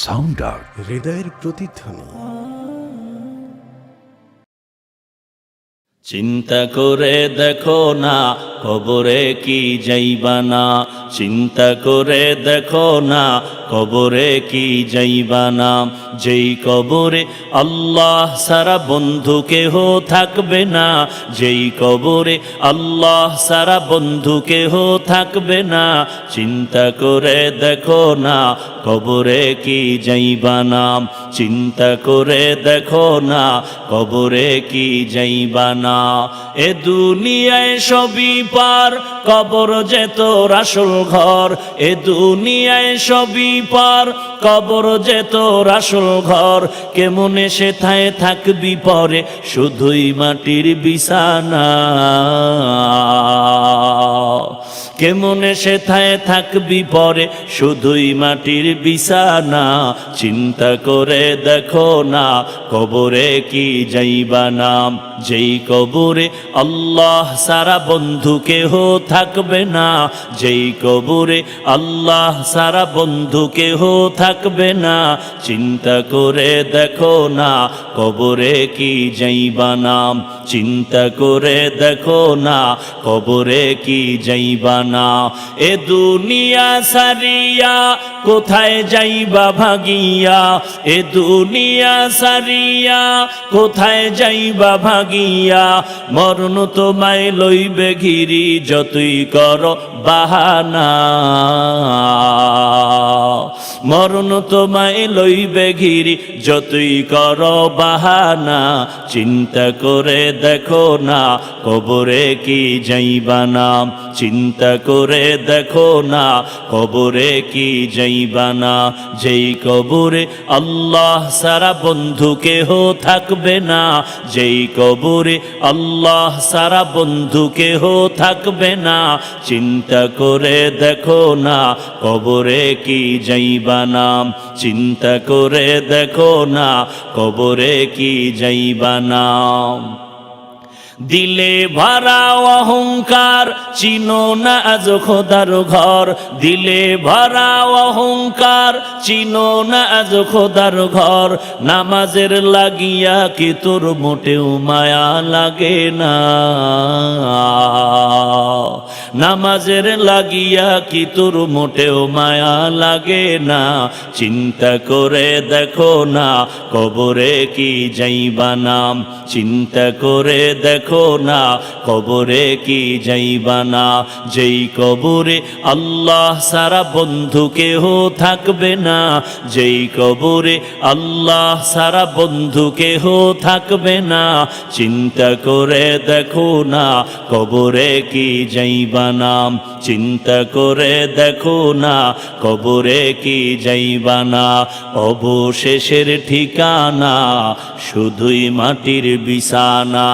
Sound out, হৃদয়ের প্রতিধ্বনি। চিন্তা করে দেখো না কবরে কি যাইবা না, চিন্তা করে দেখো না কবরে কি যাইবা না। যেই কবরে আল্লাহ সারা বন্ধু কেহ থাকবে না, যেই কবরে আল্লাহ সারা বন্ধু কেহ থাকবে না। চিন্তা করে দেখো না কবরে কি যাইবা না, চিন্তা করে দেখো না কবরে কি যাইবা না। এ দুনিয়ায় সবই পার, কবর যে তোর আসল ঘর। এ দুনিয়ায় সবই পার, কবর যে তোর আসল ঘর। কেমনে সেথায় থাকবি পরে, শুধুই মাটির বিছানা। কেমনে সেথায় থাকবি পরে, শুধুই মাটির বিছানা। চিন্তা করে দেখো না কবরে কি যাইবা না, যেই কবরে আল্লাহ সারা বন্ধু কেহ থাকবে না, যেই কবরে আল্লাহ সারা বন্ধু কেহ থাকবে না। চিন্তা করে দেখো না কবরে কি যাইবা না, চিন্তা করে দেখো না কবরে কি যাইবা না। এ দুনিয়া সারিয়া কোথায় যাইবা ভাগিয়া, এ দুনিয়া সারিয়া কোথায় যাইবা ভাগিয়া। মরণ তোমায় লইবে ঘিরি যতই করো বাহানা, মরণ তোমায় লইবে ঘিরি যতই করো বাহানা। চিন্তা করে দেখো না কবরে কি যাইবা না, চিন্তা করে দেখো না কবরে কি যাইবা না। যেই কবরে আল্লাহ সারা বন্ধু কেহ থাকবে না, যেই কবরে আল্লাহ সারা বন্ধু কেহ থাকবে না। চিন্তা করে দেখো না কবরে কি যাইবা না, চিন্তা করে দেখো না কবরে কি যাইবা না। দিলে ভরা অহংকার চিনো না আজ খোদার ঘর, দিলে ভরা অহংকার চিনো না আজ খোদার ঘর। নামাজের লাগিয়া কি তোর মোটেও মায়া লাগে না, নামাজের লাগিয়া কি তোর মোটেও মায়া লাগে না। চিন্তা করে দেখো না কবরে কি যাইবা না, চিন্তা করে দেখো না কবরে কি যাইবা না। যেই কবরে আল্লাহ সারা বন্ধু কেহ থাকবে না, যেই কবরে আল্লাহ সারা বন্ধু কেহ থাকবে না। চিন্তা করে দেখো না কবরে কি যাইবা না, চিন্তা করে দেখো না কবরে কি যাইবা না। অবশেষের ঠিকানা শুধুই মাটির বিছানা।